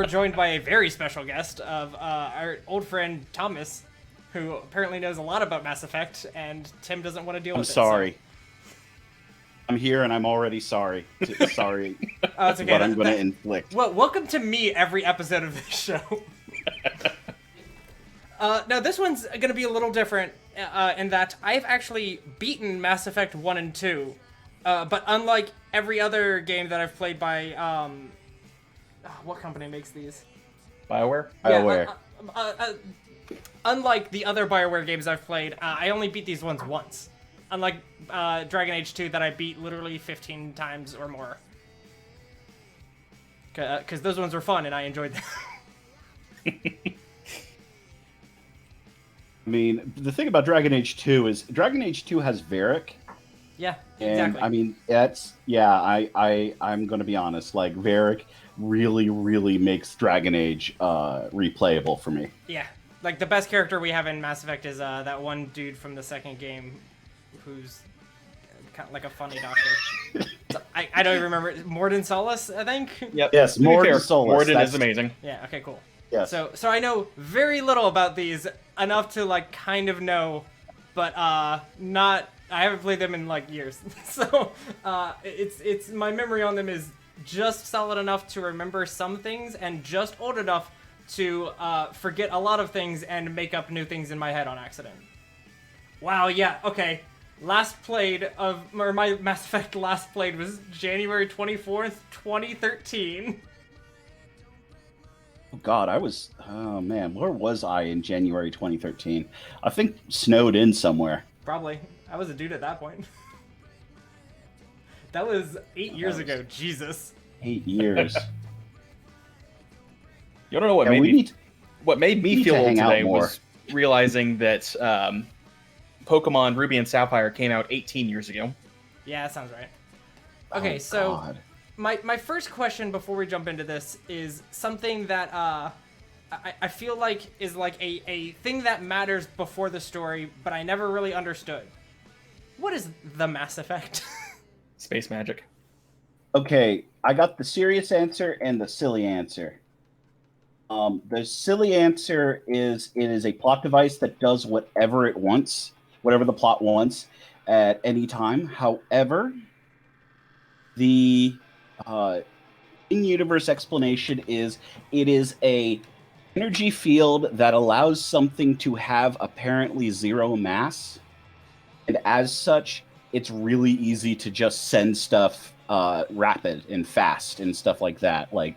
we're joined by a very special guest of our old friend Thomas, who apparently knows a lot about Mass Effect, and Tim doesn't want to deal with it. I'm sorry. I'm here, and I'm already sorry. Sorry. Oh, it's okay. What I'm going to inflict. Well, welcome to me every episode of this show. Now, this one's going to be a little different in that I've actually beaten Mass Effect 1 and 2, but unlike every other game that I've played by... what company makes these? BioWare? BioWare. Unlike the other BioWare games I've played, I only beat these ones once. Unlike Dragon Age 2 that I beat literally 15 times or more. Because those ones were fun and I enjoyed them. I mean, the thing about Dragon Age 2 is Dragon Age 2 has Varric. Yeah, And exactly. I mean, I'm going to be honest, like Varric really, really makes Dragon Age replayable for me. Yeah, like the best character we have in Mass Effect is that one dude from the second game who's kind of like a funny doctor. I don't even remember. Mordin Solus, I think? Yep. Yes, Mordin Solus. Mordin is amazing. Yeah, okay, cool. Yes. So I know very little about these, enough to like kind of know, but not. I haven't played them in like years, so it's my memory on them is just solid enough to remember some things, and just old enough to forget a lot of things and make up new things in my head on accident. Wow. Yeah. Okay. My Mass Effect last played was January 24th, 2013. Oh God, oh man, where was I in January 2013? I think snowed in somewhere. Probably. I was a dude at that point. That was 8 years ago. Jesus. 8 years. You don't know what Yeah, what made me need feel to old hang out today more. was realizing that Pokemon Ruby and Sapphire came out 18 years ago. Yeah, that sounds right. Okay, Oh, so God. my first question before we jump into this is something that I feel like is like a thing that matters before the story, but I never really understood. What is the Mass Effect? Space magic. Okay, I got the serious answer and the silly answer. The silly answer is it is a plot device that does whatever it wants, whatever the plot wants at any time. However, the in-universe explanation is it is a energy field that allows something to have apparently zero mass, and as such, it's really easy to just send stuff rapid and fast and stuff like that. Like,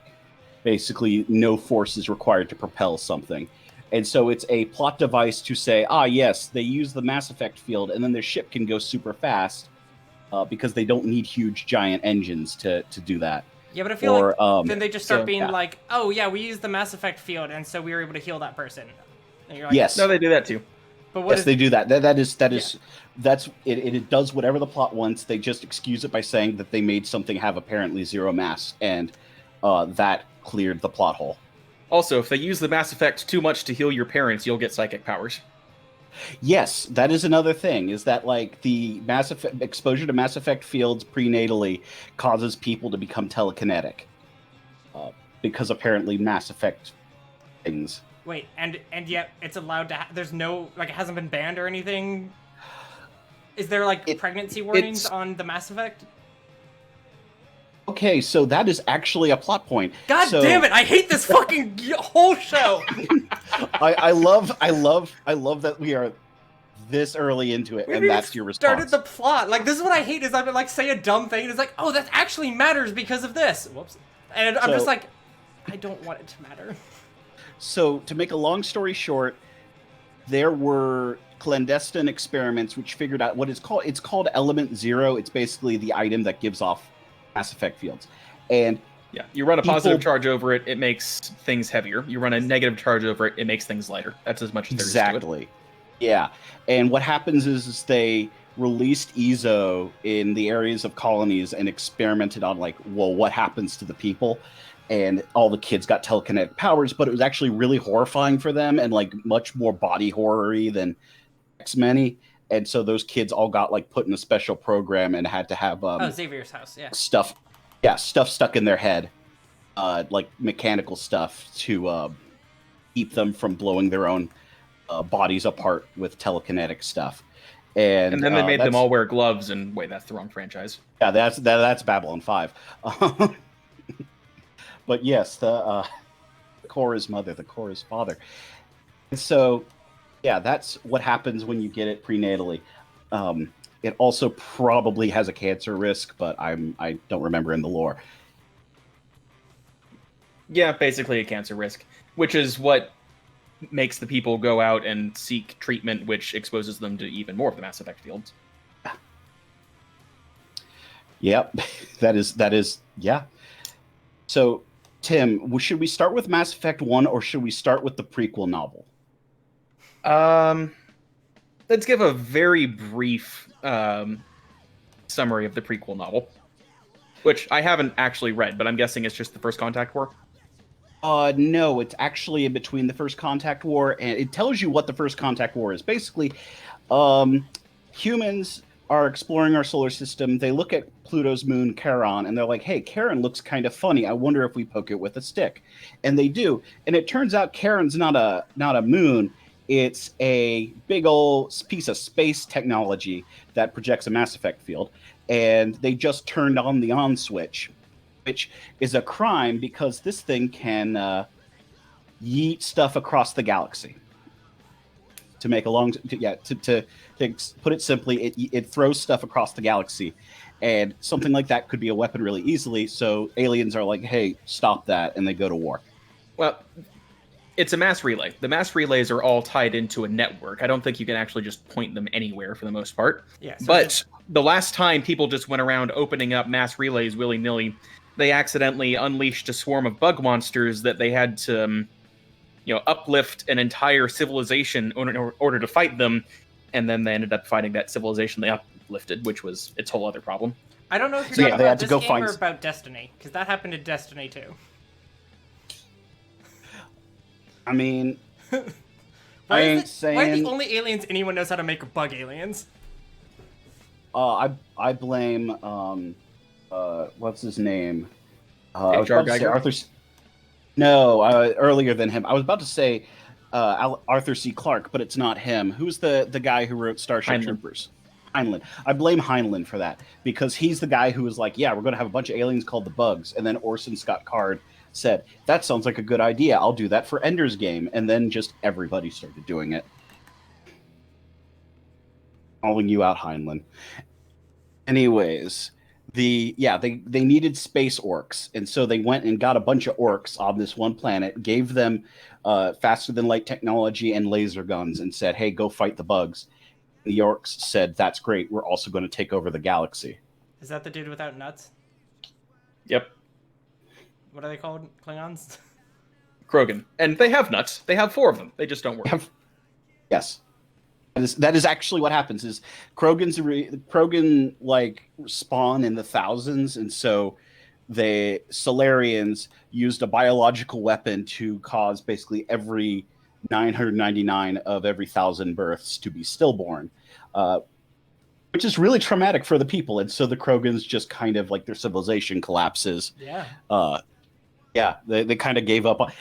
basically, no force is required to propel something. And so it's a plot device to say, yes, they use the Mass Effect field, and then their ship can go super fast because they don't need huge, giant engines to do that. Yeah, but I feel like then they just start being like, oh yeah, we use the Mass Effect field, and so we were able to heal that person. And you're like, Yes. No, they do that too. But Yes, they do that. That's it. It does whatever the plot wants. They just excuse it by saying that they made something have apparently zero mass, and that cleared the plot hole. Also, if they use the Mass Effect too much to heal your parents, you'll get psychic powers. Yes, that is another thing. Is that like the Mass Effect exposure to Mass Effect fields prenatally causes people to become telekinetic, because apparently Mass Effect things. Wait, and yet it's allowed to. There's no like it hasn't been banned or anything. Is there like pregnancy warnings on the Mass Effect? Okay, so that is actually a plot point. God damn it! I hate this fucking whole show. I love that we are this early into it, and that's your response. Started the plot. Like this is what I hate is I would like say a dumb thing and it's like, oh, that actually matters because of this. Whoops. And I'm just like, I don't want it to matter. So to make a long story short, there were clandestine experiments which figured out what it's called Element Zero. It's basically the item that gives off Mass Effect fields. And yeah, you run a positive charge over it, it makes things heavier. You run a negative charge over it, it makes things lighter. That's as much as there is to it. Exactly. Yeah. And what happens is they released EZO in the areas of colonies and experimented on like, well, what happens to the people? And all the kids got telekinetic powers, but it was actually really horrifying for them and like much more body horror-y than X-Men. And so those kids all got like put in a special program and had to have Xavier's house, yeah. stuff stuck in their head. like mechanical stuff to keep them from blowing their own bodies apart with telekinetic stuff. And then they made them all wear gloves, and wait, that's the wrong franchise. Yeah, that's Babylon 5. But yes, the core is mother, the core is father. And so, yeah, that's what happens when you get it prenatally. It also probably has a cancer risk, but I don't remember in the lore. Yeah, basically a cancer risk, which is what makes the people go out and seek treatment, which exposes them to even more of the Mass Effect fields. Yep, that is yeah. So, Tim, should we start with Mass Effect 1 or should we start with the prequel novel? Let's give a very brief summary of the prequel novel, which I haven't actually read, but I'm guessing it's just the First Contact War. No, it's actually in between the First Contact War, and it tells you what the First Contact War is. Basically, humans are exploring our solar system. They look at Pluto's moon, Charon, and they're like, hey, Charon looks kind of funny. I wonder if we poke it with a stick. And they do. And it turns out Charon's not a moon. It's a big old piece of space technology that projects a Mass Effect field. And they just turned on the on switch, which is a crime because this thing can yeet stuff across the galaxy. To make a long, to put it simply, it throws stuff across the galaxy, and something like that could be a weapon really easily. So aliens are like, "Hey, stop that," and they go to war. Well, it's a mass relay. The mass relays are all tied into a network. I don't think you can actually just point them anywhere for the most part. Yeah, so but the last time people just went around opening up mass relays willy-nilly, they accidentally unleashed a swarm of bug monsters that they had to uplift an entire civilization in order to fight them, and then they ended up fighting that civilization they uplifted, which was its whole other problem. I don't know if you're talking they about had to this go game find or about Destiny, because that happened in Destiny too. I mean, Why are saying the only aliens anyone knows how to make are bug aliens? I blame what's his name? I was H.R. about to say Geiger? Arthur. No, earlier than him. I was about to say Arthur C. Clarke, but it's not him. Who's the guy who wrote Starship Heinlein. Troopers? Heinlein. I blame Heinlein for that because he's the guy who was like, yeah, we're going to have a bunch of aliens called the Bugs. And then Orson Scott Card said, that sounds like a good idea. I'll do that for Ender's Game. And then just everybody started doing it. Calling you out, Heinlein. Anyways, they needed space orcs, and so they went and got a bunch of orcs on this one planet, gave them faster than light technology and laser guns, and said, "Hey, go fight the bugs." The orcs said, "That's great. We're also going to take over the galaxy." Is that the dude without nuts? Yep. What are they called? Klingons? Krogan. And they have nuts. They have 4 of them. They just don't work. Yes. That is actually what happens. Is Krogan like spawn in the thousands, and so the Solarians used a biological weapon to cause basically every 999 of every 1,000 births to be stillborn, which is really traumatic for the people. And so the Krogans just kind of like their civilization collapses. Yeah. They kind of gave up.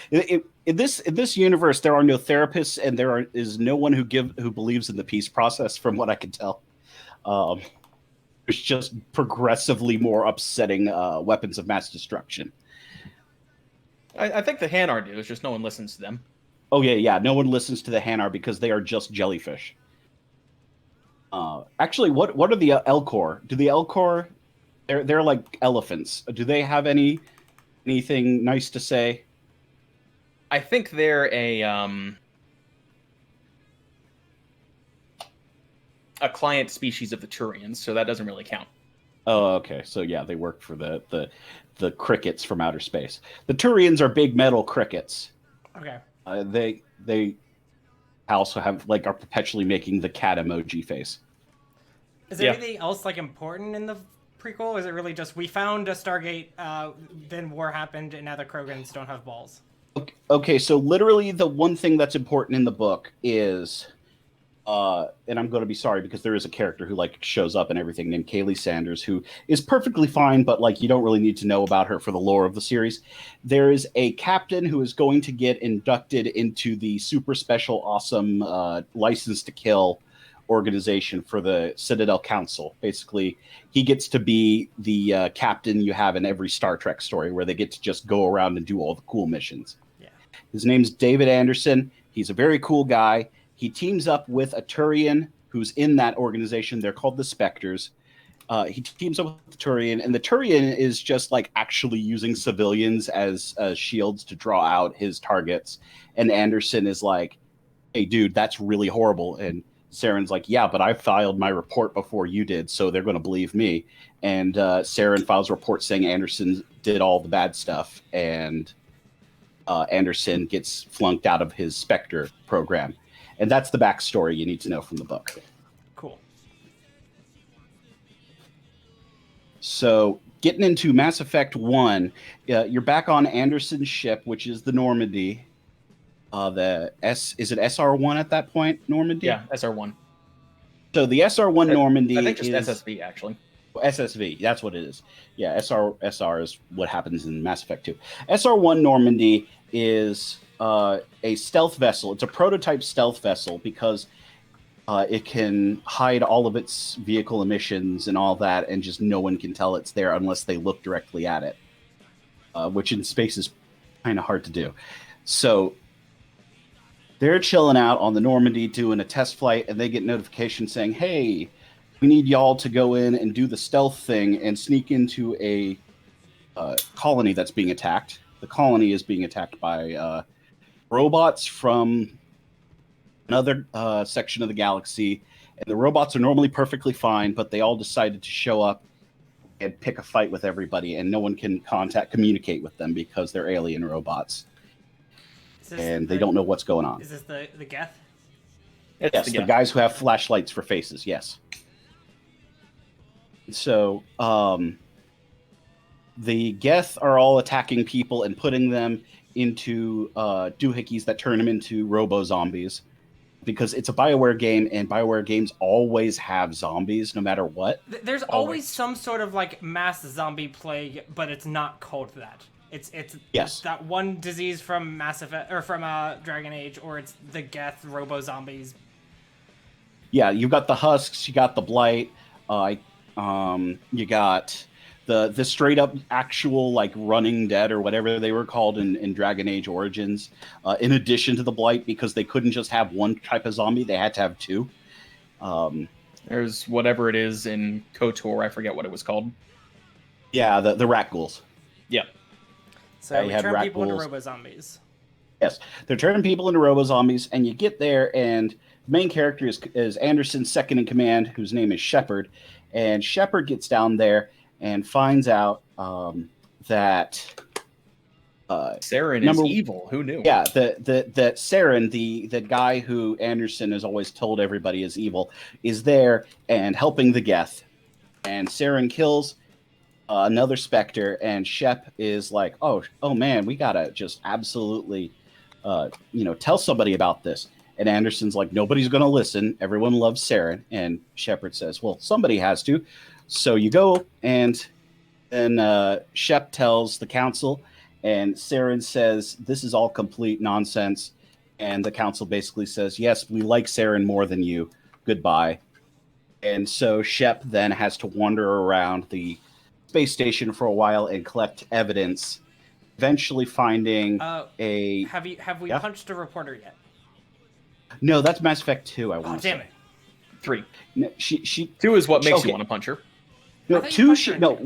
In this universe, there are no therapists, and there is no one who believes in the peace process, from what I can tell. It's just progressively more upsetting weapons of mass destruction. I think the Hanar do. It's just no one listens to them. Oh yeah. No one listens to the Hanar because they are just jellyfish. Actually, what are the Elcor? Do the Elcor? They're like elephants. Do they have anything nice to say? I think they're a client species of the Turians, so that doesn't really count. Oh, okay. So yeah, they work for the crickets from outer space. The Turians are big metal crickets. Okay. They also have are perpetually making the cat emoji face. Is there anything else important in the prequel? Or is it really just we found a Stargate, then war happened, and now the Krogans don't have balls? Okay, so literally the one thing that's important in the book is and I'm going to be sorry because there is a character who like shows up and everything named Kaylee Sanders, who is perfectly fine, but like you don't really need to know about her for the lore of the series. There is a captain who is going to get inducted into the super special awesome license to kill organization for the Citadel Council. Basically, he gets to be the captain you have in every Star Trek story, where they get to just go around and do all the cool missions. Yeah. His name's David Anderson. He's a very cool guy. He teams up with a Turian who's in that organization. They're called the Spectres. He teams up with the Turian, and the Turian is just like actually using civilians as shields to draw out his targets. And Anderson is like, "Hey, dude, that's really horrible." And Saren's like, "Yeah, but I filed my report before you did, so they're going to believe me." And Saren files a report saying Anderson did all the bad stuff, and Anderson gets flunked out of his Spectre program. And that's the backstory you need to know from the book. Cool. So, getting into Mass Effect 1, you're back on Anderson's ship, which is the Normandy. Is it SR1 at that point, Normandy? Yeah, SR1. So the SR1 Normandy I think just is SSV, actually. SSV, that's what it is. Yeah, SR is what happens in Mass Effect 2. SR1 Normandy is a stealth vessel. It's a prototype stealth vessel because it can hide all of its vehicle emissions and all that, and just no one can tell it's there unless they look directly at it, which in space is kind of hard to do. So they're chilling out on the Normandy doing a test flight, and they get notification saying, "Hey, we need y'all to go in and do the stealth thing and sneak into a colony that's being attacked." The colony is being attacked by robots from another section of the galaxy, and the robots are normally perfectly fine, but they all decided to show up and pick a fight with everybody, and no one can communicate with them because they're alien robots, and they don't know what's going on. Is this the Geth? Yes, the guys who have flashlights for faces, yes. So, the Geth are all attacking people and putting them into doohickeys that turn them into robo-zombies. Because it's a BioWare game, and BioWare games always have zombies, no matter what. There's always some sort of like mass zombie plague, but it's not called that. It's yes. that one disease from Mass Effect or from Dragon Age, or it's the Geth robo zombies. Yeah, you got the husks, you got the blight, you got the straight up actual like running dead or whatever they were called in Dragon Age Origins. In addition to the blight, because they couldn't just have one type of zombie, they had to have two. There's whatever it is in KOTOR, I forget what it was called. Yeah, the rat ghouls. Yep. So we turn people into robo-zombies. Yes, they're turning people into robo-zombies, and you get there, and the main character is Anderson's second in command, whose name is Shepard, and Shepard gets down there and finds out that Saren is evil. Who knew? Yeah, that Saren, the guy who Anderson has always told everybody is evil, is there and helping the Geth, and Saren kills another Spectre, and Shep is like, oh man, we gotta just absolutely, tell somebody about this. And Anderson's like, nobody's gonna listen. Everyone loves Saren. And Shepard says, well, somebody has to. So you go, and then Shep tells the council, and Saren says, this is all complete nonsense. And the council basically says, yes, we like Saren more than you. Goodbye. And so Shep then has to wander around the space station for a while and collect evidence, eventually finding Have we punched a reporter yet? No, that's Mass Effect 2, I want to say. Damn it. 3. No, she 2 is what makes you want to punch her. No, 2 she no.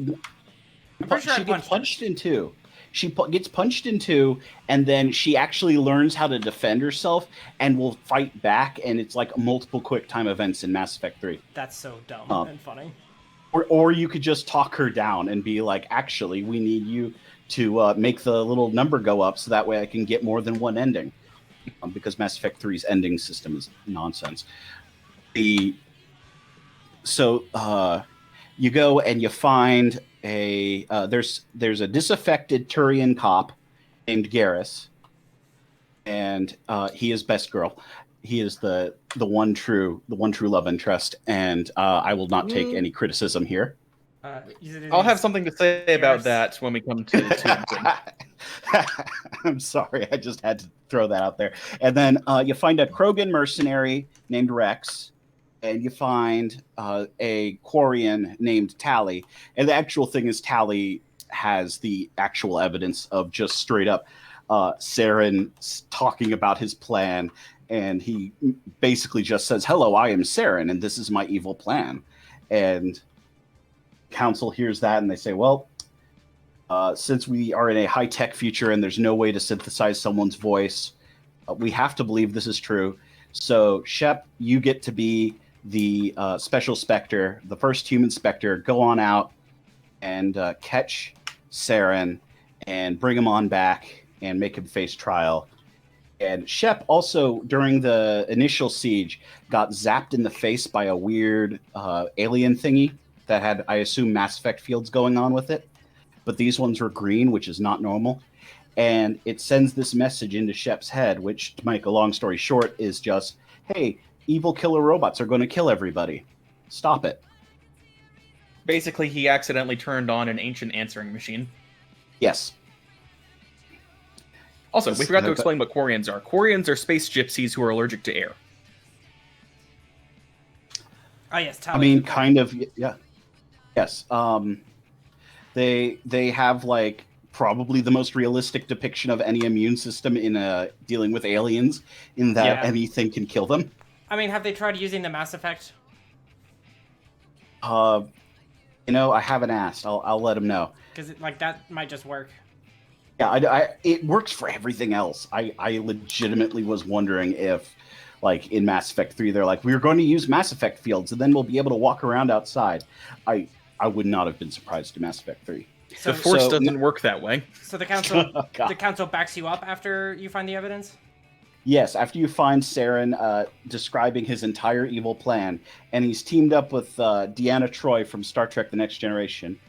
She gets punched in 2. She gets punched in 2, and then she actually learns how to defend herself and will fight back, and it's like multiple quick time events in Mass Effect 3. That's so dumb and funny. Or you could just talk her down and be like, actually, we need you to make the little number go up so that way I can get more than one ending. Because Mass Effect 3's ending system is nonsense. So you go and you find there's a disaffected Turian cop named Garrus, and he is Best Girl. he is the one true love interest, and I will not take any criticism here. I'll have something to say about that when we come to I'm sorry, I just had to throw that out there. And then you find a Krogan mercenary named Rex, and you find a Quarian named Tally. And the actual thing is, Tally has the actual evidence of just straight up Saren talking about his plan, and he basically just says, "Hello, I am Saren, and this is my evil plan." And Council hears that, and they say, "Well, since we are in a high-tech future and there's no way to synthesize someone's voice, we have to believe this is true. So, Shep, you get to be the special Spectre, the first human Spectre. Go on out and catch Saren and bring him on back and make him face trial." And Shep also, during the initial siege, got zapped in the face by a weird alien thingy that had, I assume, Mass Effect fields going on with it. But these ones were green, which is not normal. And it sends this message into Shep's head, which, to make a long story short, is just, hey, evil killer robots are going to kill everybody. Stop it. Basically, he accidentally turned on an ancient answering machine. Yes. Also, we forgot to explain what Quarians are. Quarians are space gypsies who are allergic to air. Oh, yes. I mean, kind of, yeah. Yes. They have, like, probably the most realistic depiction of any immune system in dealing with aliens, in that anything can kill them. I mean, have they tried using the Mass Effect? I haven't asked. I'll let them know. Because, like, that might just work. Yeah, it works for everything else. I legitimately was wondering if, like, in Mass Effect 3, they're like, we're going to use Mass Effect fields, and then we'll be able to walk around outside. I would not have been surprised in Mass Effect 3. The Force doesn't work that way. So the council backs you up after you find the evidence? Yes, after you find Saren describing his entire evil plan, and he's teamed up with Deanna Troi from Star Trek The Next Generation.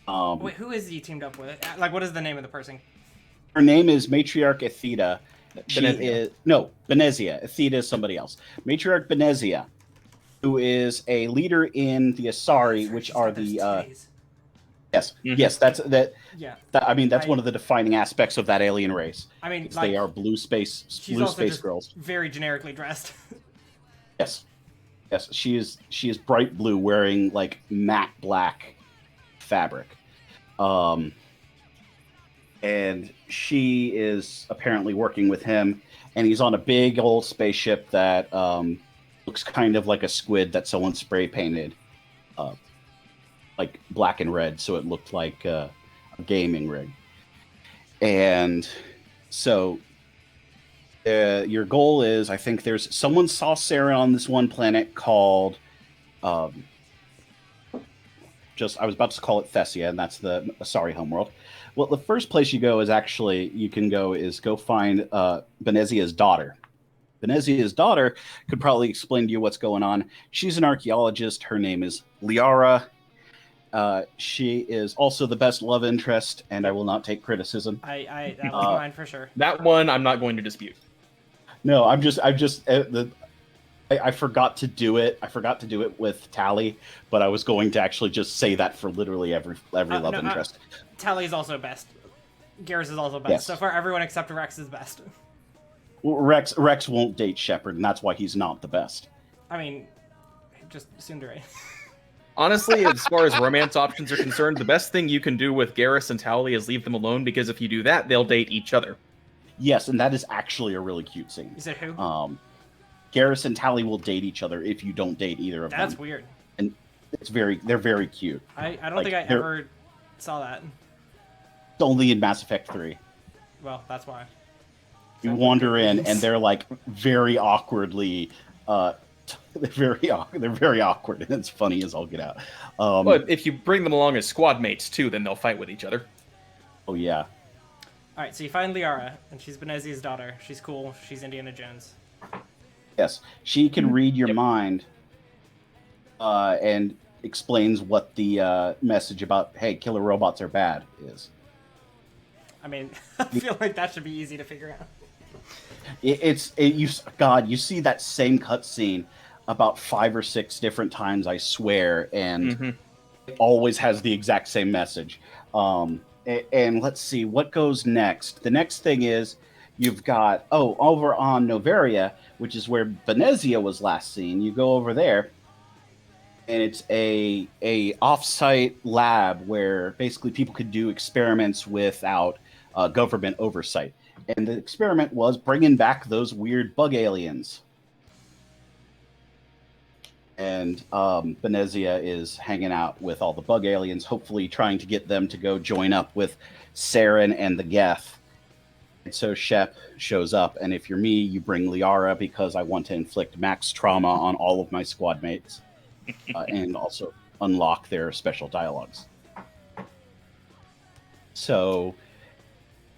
Wait, who is he teamed up with? Like, what is the name of the person? Her name is Matriarch Ethida. Benezia. Benezia. Ethida is somebody else. Matriarch Benezia, who is a leader in the Asari, which are the... Yes, that's that. Yeah, I mean, that's one of the defining aspects of that alien race. I mean, like, they are blue space girls. Very generically dressed. Yes, she is bright blue, wearing like matte black fabric, and she is apparently working with him, and he's on a big old spaceship that looks kind of like a squid that someone spray painted. Like black and red, so it looked like a gaming rig. And so your goal is, I think someone saw Sarah on this one planet called, I was about to call it Thessia, and that's the Asari homeworld. Well, the first place you go is go find Benezia's daughter. Benezia's daughter could probably explain to you what's going on. She's an archaeologist. Her name is Liara. She is also the best love interest, and I will not take criticism. That was mine for sure. That one I'm not going to dispute. No, I forgot to do it. I forgot to do it with Tally, but I was going to actually just say that for literally every love interest. Tally is also best. Garrus is also best. Yes. So far, everyone except Rex is best. Well, Rex won't date Shepard, and that's why he's not the best. I mean, just tsundere. Honestly, as far as romance options are concerned, the best thing you can do with Garrus and Tally is leave them alone, because if you do that, they'll date each other. Yes, and that is actually a really cute scene. You said who? Garrus and Tally will date each other if you don't date either of them. That's weird. And they're very cute. I don't think I ever saw that. It's only in Mass Effect 3. Well, that's why. You wander in, and they're like very awkwardly... They're very awkward, and it's funny as all get out. But if you bring them along as squad mates too, then they'll fight with each other. Oh yeah. All right, so you find Liara, and she's Benezia's daughter. She's cool. She's Indiana Jones. Yes, she can read your mind, and explains what the message about "Hey, killer robots are bad" is. I mean, I feel like that should be easy to figure out. You see that same cutscene about 5 or 6 different times, I swear, and it always has the exact same message. And let's see what goes next. The next thing is you've got over on Novaria, which is where Venezia was last seen. You go over there, and it's a offsite lab where basically people could do experiments without government oversight. And the experiment was bringing back those weird bug aliens. And Venezia is hanging out with all the bug aliens, hopefully trying to get them to go join up with Saren and the Geth. And so Shep shows up, and if you're me, you bring Liara because I want to inflict max trauma on all of my squad mates, and also unlock their special dialogues. So,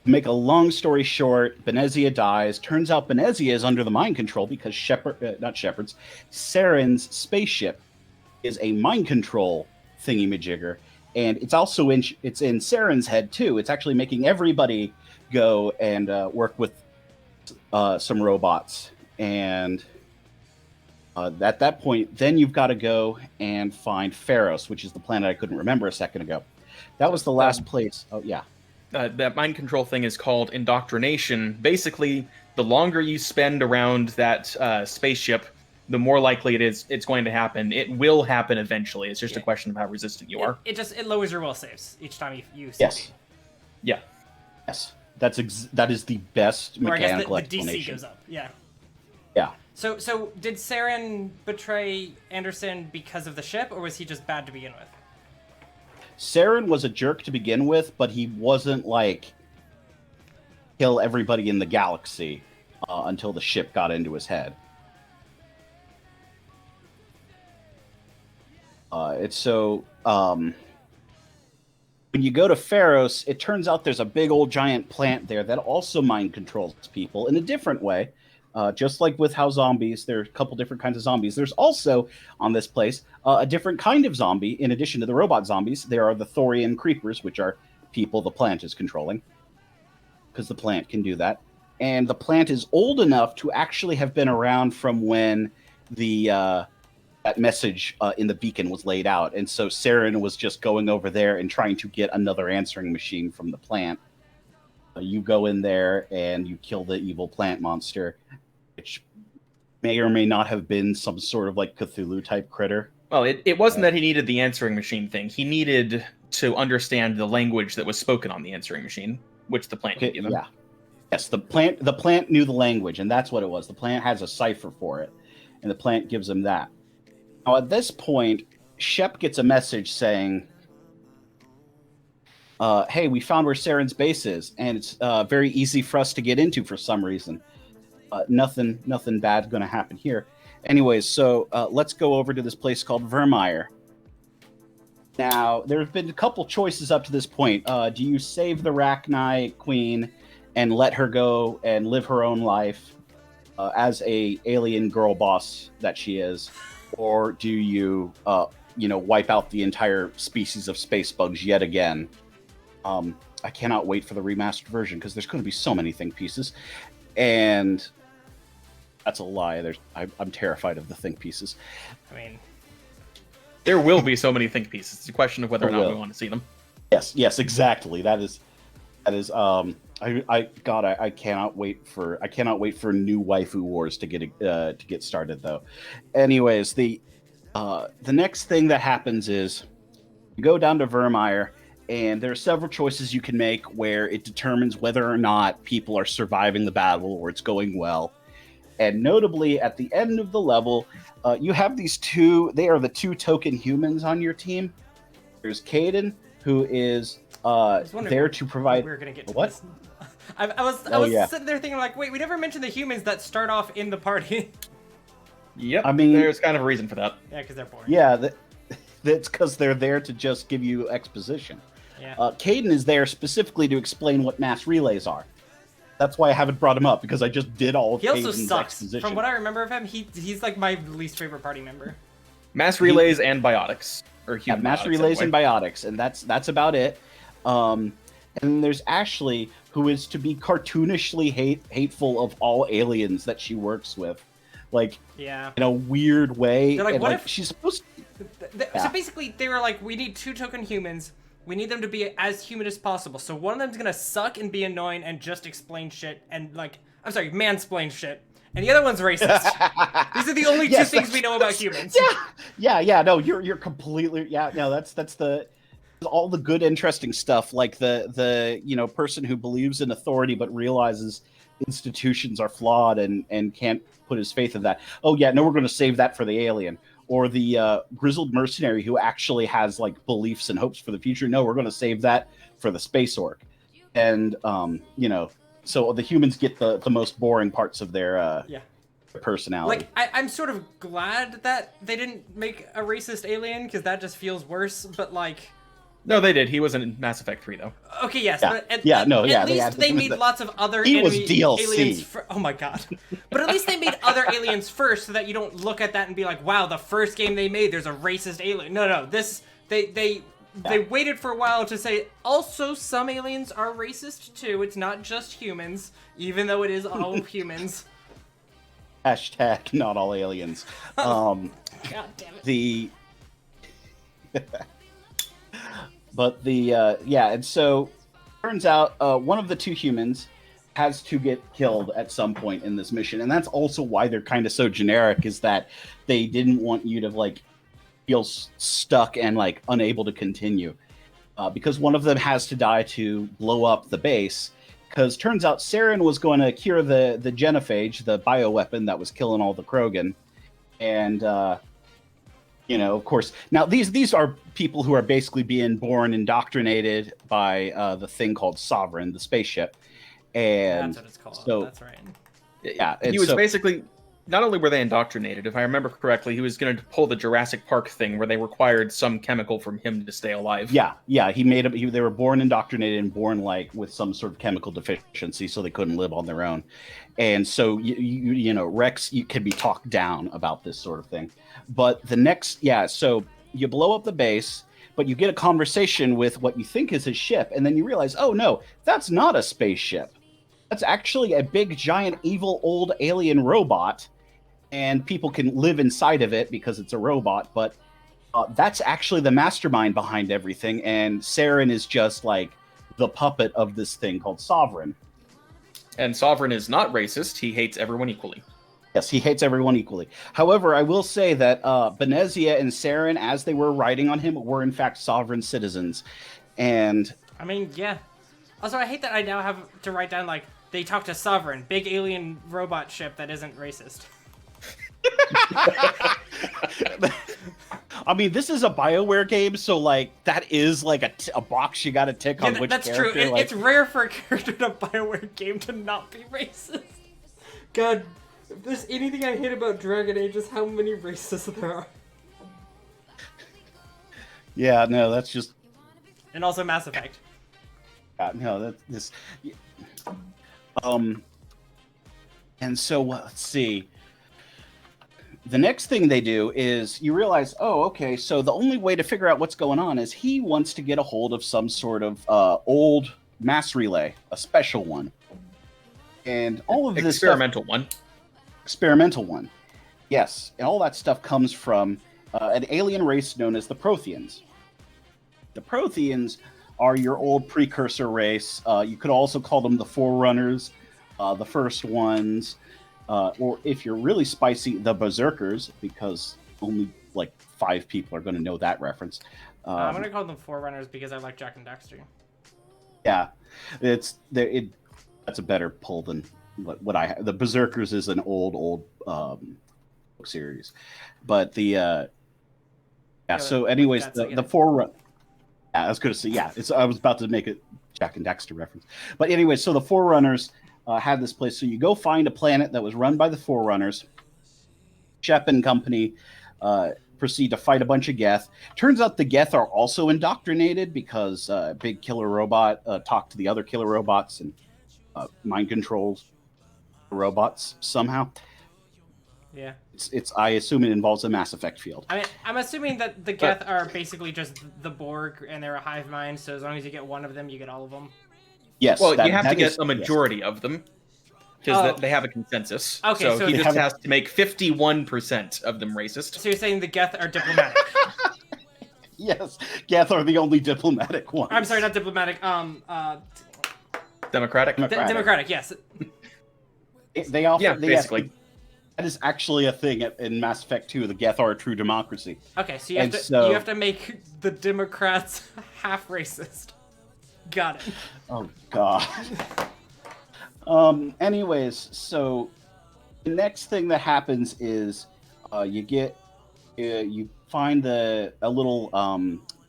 make a long story short, Venezia dies. Turns out Venezia is under the mind control because Saren's spaceship is a mind control thingy-majigger, and it's also in Saren's head too. It's actually making everybody go and work with some robots, and at that point, then you've got to go and find Pharos, which is the planet I couldn't remember a second ago. That was the last place. Oh yeah. That mind control thing is called indoctrination. Basically, the longer you spend around that spaceship, the more likely it's going to happen. It will happen eventually. It's just a question of how resistant you are. It lowers your will saves each time you save. Yes. Yeah. Yes. That is the best mechanical I guess the DC explanation. goes up. Yeah. Yeah. So did Saren betray Anderson because of the ship, or was he just bad to begin with? Saren was a jerk to begin with, but he wasn't like kill everybody in the galaxy until the ship got into his head. When you go to Pharos, it turns out there's a big old giant plant there that also mind controls people in a different way. Just like with how zombies, there are a couple different kinds of zombies. There's also, on this place, a different kind of zombie. In addition to the robot zombies, there are the Thorian creepers, which are people the plant is controlling. Because the plant can do that. And the plant is old enough to actually have been around from when that message in the beacon was laid out. And so Saren was just going over there and trying to get another answering machine from the plant. You go in there and you kill the evil plant monster, which may or may not have been some sort of like Cthulhu type critter. Well, it wasn't that he needed the answering machine thing. He needed to understand the language that was spoken on the answering machine, which the plant could give him. Yeah. Yes, the plant knew the language, and that's what it was. The plant has a cipher for it, and the plant gives him that. Now, at this point, Shep gets a message saying, hey, we found where Saren's base is, and it's very easy for us to get into for some reason. Nothing bad going to happen here. Anyways, so let's go over to this place called Vermeer. Now, there have been a couple choices up to this point. Do you save the Rachni Queen and let her go and live her own life as a alien girl boss that she is? Or do you, wipe out the entire species of space bugs yet again? I cannot wait for the remastered version because there's going to be so many think pieces. And that's a lie. I'm terrified of the think pieces. I mean, there will be so many think pieces. It's a question of whether or not we want to see them. Yes, exactly. That is. I cannot wait for new waifu wars to get started though. Anyways, the next thing that happens is you go down to Vermeer, and there are several choices you can make where it determines whether or not people are surviving the battle or it's going well. And notably, at the end of the level, you have these two. They are the two token humans on your team. There's Caden, who is there to provide. We're gonna get to what? This. I was sitting there thinking like, wait, we never mentioned the humans that start off in the party. Yep. I mean, there's kind of a reason for that. Yeah, because they're boring. Yeah, that's because they're there to just give you exposition. Yeah. Caden is there specifically to explain what mass relays are. That's why I haven't brought him up, because I just did all of He also Caden's sucks. exposition. From what I remember of him, he's like my least favorite party member. Mass relays and biotics. Or human mass biotics, relays anyway. and biotics, and that's about it. And there's Ashley, who is to be cartoonishly hateful of all aliens that she works with, like Yeah. in a weird way. They're like, and what like if she's supposed to... So basically, they were like, we need 2 token humans. We need them to be as human as possible. So one of them's gonna suck and be annoying and just explain shit and like, I'm sorry, mansplain shit. And the other one's racist. These are the only 2 things we know about humans. Yeah. No, you're completely... Yeah, no, that's the... all the good, interesting stuff, like the person who believes in authority but realizes institutions are flawed and can't put his faith in that. Oh yeah, no, we're going to save that for the alien. Or the grizzled mercenary who actually has like beliefs and hopes for the future. No, we're going to save that for the space orc. And so the humans get the most boring parts of their personality. Like, I'm sort of glad that they didn't make a racist alien, because that just feels worse, but like... No, they did. He was in Mass Effect 3, though. Okay, yes, Yeah. but at Yeah, least they made lots of other He was enemy DLC. aliens. Oh my god! But at least they made other aliens first, so that you don't look at that and be like, "Wow, the first game they made, there's a racist alien." No, this they waited for a while to say. Also, some aliens are racist too. It's not just humans, even though it is all humans. Hashtag not all aliens. God damn it. But and so turns out one of the 2 humans has to get killed at some point in this mission, and that's also why they're kind of so generic, is that they didn't want you to like feel stuck and like unable to continue, because one of them has to die to blow up the base. Because turns out Saren was going to cure the genophage, the bioweapon that was killing all the Krogan, and of course, now these are people who are basically being born indoctrinated by the thing called Sovereign, the spaceship, and that's what it's called. So, that's right. Yeah, He was basically... Not only were they indoctrinated, if I remember correctly, he was going to pull the Jurassic Park thing where they required some chemical from him to stay alive. Yeah. He made them. They were born indoctrinated and born like with some sort of chemical deficiency, so they couldn't live on their own. And so Rex, you can be talked down about this sort of thing. But the next, so you blow up the base, but you get a conversation with what you think is his ship, and then you realize, oh no, that's not a spaceship. That's actually a big, giant, evil, old alien robot. And people can live inside of it because it's a robot, but that's actually the mastermind behind everything, and Saren is just like the puppet of this thing called Sovereign. And Sovereign is not racist. He hates everyone equally. Yes, he hates everyone equally. However, I will say that Benezia and Saren, as they were riding on him, were in fact Sovereign citizens. And I mean, yeah. Also, I hate that I now have to write down, like, they talk to Sovereign, big alien robot ship that isn't racist. I mean, this is a BioWare game, so like that is like a box you got to tick on which that's character. True. Like... It's rare for a character in a BioWare game to not be racist. God, if there's anything I hate about Dragon Age, is how many racists there are. Yeah, no, that's just. And also Mass Effect. No, that's this. And so let's see. The next thing they do is you realize, oh, okay, so the only way to figure out what's going on is he wants to get a hold of some sort of old mass relay, a special one. And all of this experimental one. Experimental one. Yes, and all that stuff comes from an alien race known as the Protheans. The Protheans are your old precursor race. You could also call them the Forerunners, the first ones. Or if you're really spicy, the Berserkers, because only like 5 people are going to know that reference. I'm going to call them Forerunners because I like Jack and Daxter. Yeah, that's a better pull than what I have. The Berserkers is an old book series, but the So, anyways, the Forerunner. Yeah, I was going to say I was about to make a Jack and Daxter reference, but anyway, so the Forerunners. Had this place. So you go find a planet that was run by the Forerunners. Shep and company proceed to fight a bunch of Geth. Turns out the Geth are also indoctrinated because big killer robot talked to the other killer robots and mind controls the robots somehow. Yeah. It's I assume it involves a Mass Effect field. I mean, I'm assuming that the Geth are basically just the Borg, and they're a hive mind. So as long as you get one of them, you get all of them. Yes. Well, you have to get a majority of them because they have a consensus. Okay, so he just have has to make 51% of them racist. So you're saying the Geth are diplomatic? Yes, Geth are the only diplomatic ones. I'm sorry, not diplomatic. Democratic. Democratic. Yes. They offer. Yeah, they basically. That is actually a thing in Mass Effect 2. The Geth are a true democracy. Okay, so you have to make the Democrats half racist. Got it. Oh God. Anyways, so the next thing that happens is you find a little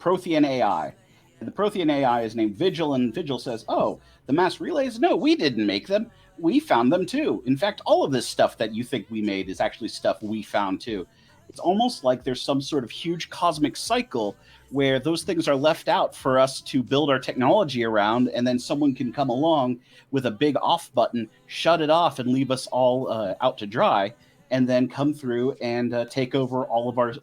Prothean AI. And the Prothean AI is named Vigil, and Vigil says, "Oh, the mass relays? No, we didn't make them. We found them too. In fact, all of this stuff that you think we made is actually stuff we found too." It's almost like there's some sort of huge cosmic cycle where those things are left out for us to build our technology around, and then someone can come along with a big off button, shut it off, and leave us all out to dry, and then come through and take over all of our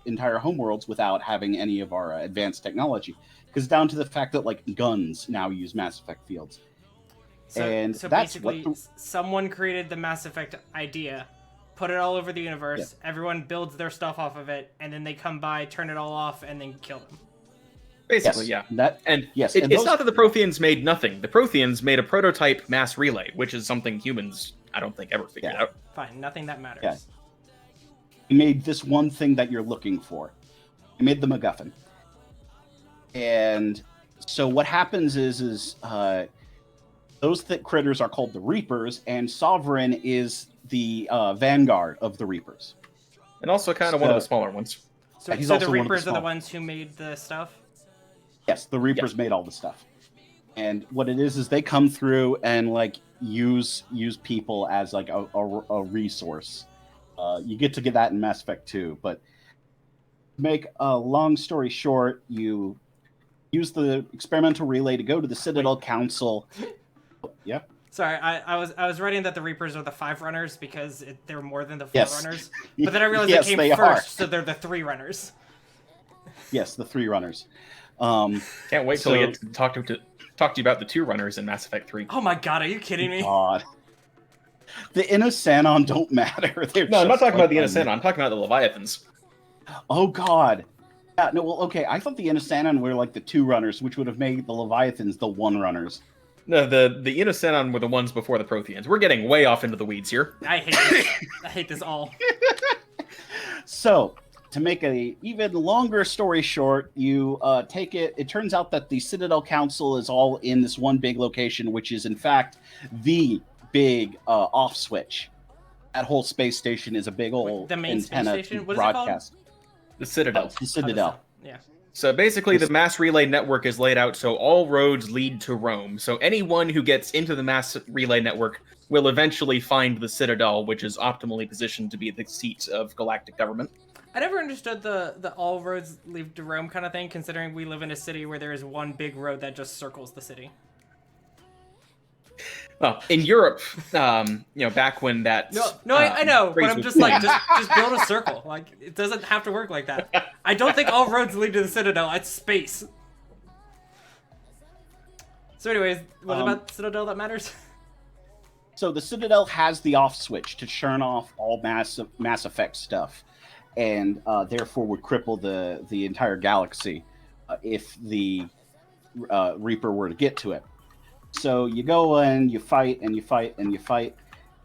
entire homeworlds without having any of our advanced technology. Because down to the fact that like guns now use Mass Effect fields. So that's basically, someone created the Mass Effect idea, put it all over the universe, everyone builds their stuff off of it, and then they come by, turn it all off, and then kill them. Basically, yes, yeah. It's not that the Protheans made nothing. The Protheans made a prototype mass relay, which is something humans, I don't think, ever figured out. Fine, nothing that matters. Yeah. You made this one thing that you're looking for. You made the MacGuffin. And so what happens is those critters are called the Reapers, and Sovereign is the vanguard of the Reapers. And also kind of one of the smaller ones. So the Reapers are the ones who made the stuff? Yes, the Reapers made all the stuff. And what it is they come through and like use people as like a resource. You get to get that in Mass Effect 2, but to make a long story short, you use the experimental relay to go to the Citadel Council. Yeah. Sorry, I was writing that the Reapers are the 5 runners because they're more than the 4 runners. But then I realized they came first, so they're the 3 runners. Yes, the 3 runners. Can't wait till we get to talk to you about the 2 runners in Mass Effect 3. Oh my god, are you kidding me? God. The Innosanon don't matter. I'm not talking about the Innosanon. I'm talking about the Leviathans. Oh god. Yeah, no, well, okay. I thought the Innosanon were like the 2 runners, which would have made the Leviathans the 1 runners. No, the Innosanon were the ones before the Protheans. We're getting way off into the weeds here. I hate this. I hate this all. So, to make a even longer story short, you take it. It turns out that the Citadel Council is all in this one big location, which is in fact the big off switch. That whole space station is a big old the main space station. What broadcast. Is it called? The Citadel. The Citadel. Yeah. So basically, the mass relay network is laid out so all roads lead to Rome. So anyone who gets into the mass relay network will eventually find the Citadel, which is optimally positioned to be the seat of galactic government. I never understood the all roads lead to Rome kind of thing, considering we live in a city where there is one big road that just circles the city. Well, in Europe, back when that... No, I know, but I'm just like, just build a circle. Like, it doesn't have to work like that. I don't think all roads lead to the Citadel. It's space. So anyways, what about Citadel that matters? So the Citadel has the off switch to turn off all Mass Effect stuff, and therefore would cripple the entire galaxy if the Reaper were to get to it. So you go and you fight and you fight and you fight,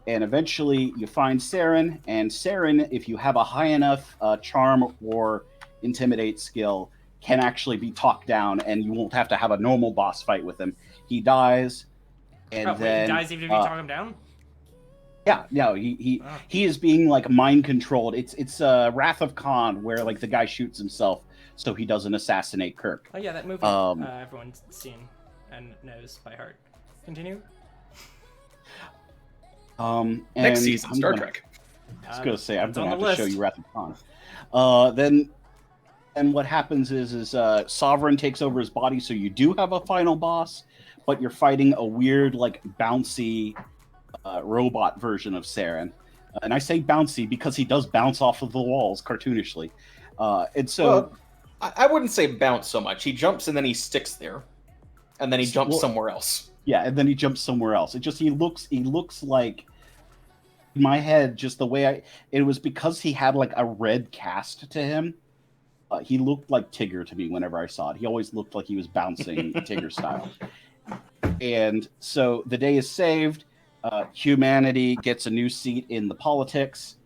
and eventually you find Saren. And Saren, if you have a high enough charm or intimidate skill, can actually be talked down, and you won't have to have a normal boss fight with him. He dies, and then he dies even if you talk him down. Yeah, no, he is being like mind controlled. It's Wrath of Khan, where like the guy shoots himself so he doesn't assassinate Kirk. Oh yeah, that movie everyone's seen and knows by heart. Continue. Next season, Star Trek. I was gonna say I'm gonna have to show you Wrath of Khan. Then what happens is Sovereign takes over his body, so you do have a final boss, but you're fighting a weird like bouncy robot version of Saren. And I say bouncy because he does bounce off of the walls cartoonishly. And so, Well, I wouldn't say bounce so much. He jumps and then he sticks there, and then he jumps somewhere else. Yeah, and then he jumps somewhere else. He looks like, in my head, just the way it was because he had like a red cast to him. He looked like Tigger to me whenever I saw it. He always looked like he was bouncing Tigger style. And so the day is saved. Humanity gets a new seat in the politics.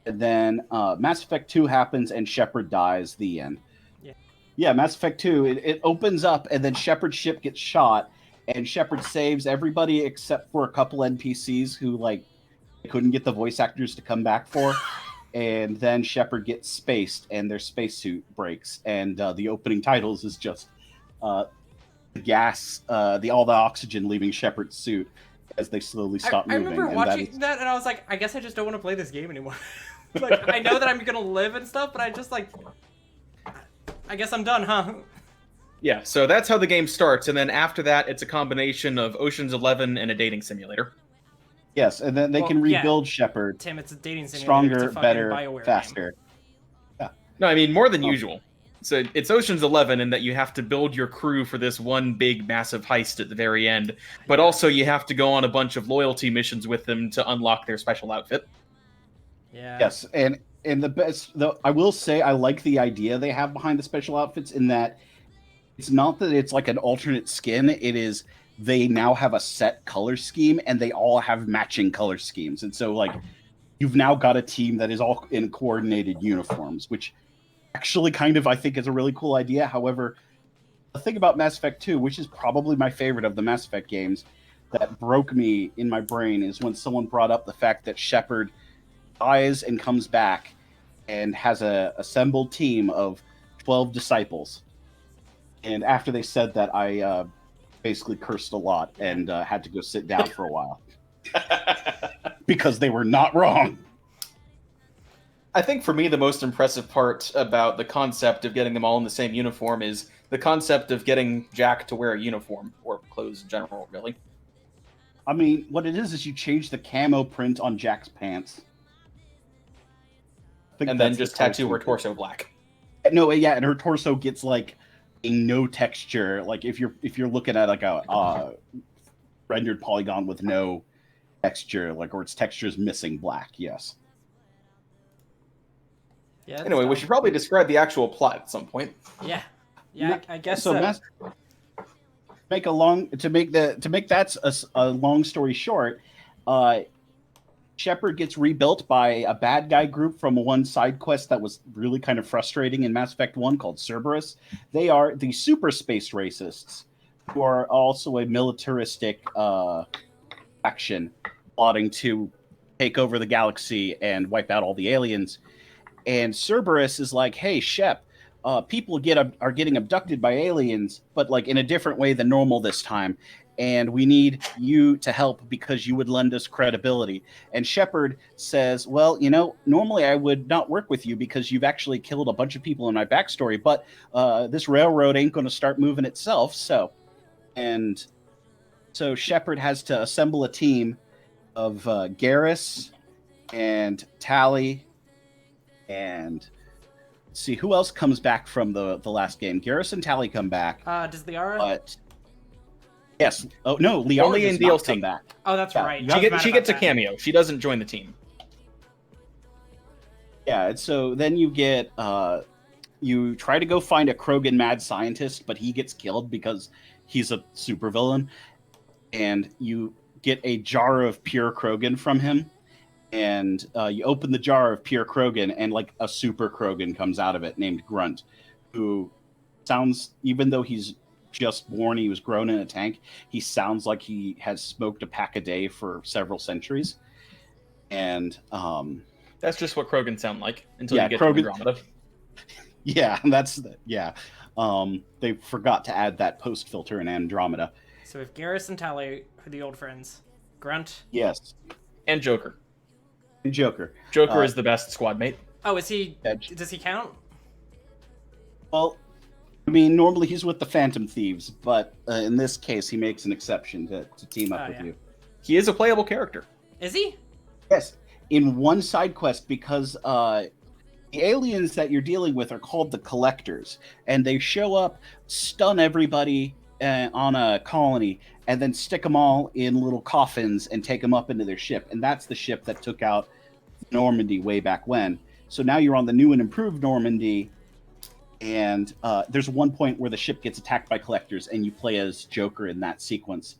And then Mass Effect 2 happens and Shepard dies. The end. Yeah, Mass Effect 2, it opens up and then Shepard's ship gets shot. And Shepard saves everybody except for a couple NPCs who couldn't get the voice actors to come back for. And then Shepard gets spaced, and their spacesuit breaks, and the opening titles is just the gas, all the oxygen leaving Shepard's suit as they slowly stop moving. I remember watching that, and I was like, I guess I just don't want to play this game anymore. Like, I know that I'm gonna live and stuff, but I just I guess I'm done, huh? Yeah, so that's how the game starts, and then after that, it's a combination of Ocean's 11 and a dating simulator. Yes, and then they can rebuild Shepard. Tim, it's a dating simulator. Stronger, it's a better, BioWare faster. Game. Yeah. No, I mean more than usual. So it's Ocean's 11 in that you have to build your crew for this one big, massive heist at the very end, but also you have to go on a bunch of loyalty missions with them to unlock their special outfit. Yeah. Yes, and the best, though, I will say I like the idea they have behind the special outfits in that it's not that it's like an alternate skin. It is they now have a set color scheme and they all have matching color schemes. And so you've now got a team that is all in coordinated uniforms, which actually kind of I think is a really cool idea. However, the thing about Mass Effect 2, which is probably my favorite of the Mass Effect games, that broke me in my brain is when someone brought up the fact that Shepard dies and comes back and has a assembled team of 12 disciples. And after they said that, I basically cursed a lot and had to go sit down for a while. Because they were not wrong. I think for me, the most impressive part about the concept of getting them all in the same uniform is the concept of getting Jack to wear a uniform, or clothes in general, really. I mean, what it is you change the camo print on Jack's pants. And then just tattoo her torso black. No, yeah, and her torso gets a no texture. Like if you're looking at a rendered polygon with no texture, or its texture is missing black. Yes. Yeah. Anyway, we should probably describe the actual plot at some point. Yeah. Yeah, I guess so. To make that a long story short, Shepard gets rebuilt by a bad guy group from one side quest that was really kind of frustrating in Mass Effect 1 called Cerberus. They are the super space racists who are also a militaristic faction plotting to take over the galaxy and wipe out all the aliens. And Cerberus is like, hey, Shep, people are getting abducted by aliens, but in a different way than normal this time. And we need you to help because you would lend us credibility. And Shepard says, well, normally I would not work with you because you've actually killed a bunch of people in my backstory, but this railroad ain't going to start moving itself. So Shepard has to assemble a team of Garrus and Tally and see who else comes back from the last game. Garrus and Tally come back. Does Liara? But yes. Oh no, Liara only in does not DLC. come back. Oh, that's right. She gets a cameo. She doesn't join the team. Yeah, and so then you get you try to go find a Krogan mad scientist, but he gets killed because he's a supervillain, and you get a jar of pure Krogan from him. And you open the jar of pure Krogan, and a super Krogan comes out of it named Grunt, who sounds, even though he's just born, he was grown in a tank, he sounds like he has smoked a pack a day for several centuries. And that's just what Krogan sound like until you get Krogan, to Andromeda. Yeah, they forgot to add that post filter in Andromeda. So if Garrus and Tally are the old friends, Grunt. Yes. And Joker. Joker is the best squad mate. Oh, is he? Does he count? Well, I mean, normally he's with the Phantom Thieves, but in this case, he makes an exception to team up with you. He is a playable character. Is he? Yes. in one side quest, because the aliens that you're dealing with are called the Collectors, and they show up, stun everybody on a colony, and then stick them all in little coffins and take them up into their ship. And that's the ship that took out Normandy way back when. So now you're on the new and improved Normandy, and there's one point where the ship gets attacked by Collectors, and you play as Joker in that sequence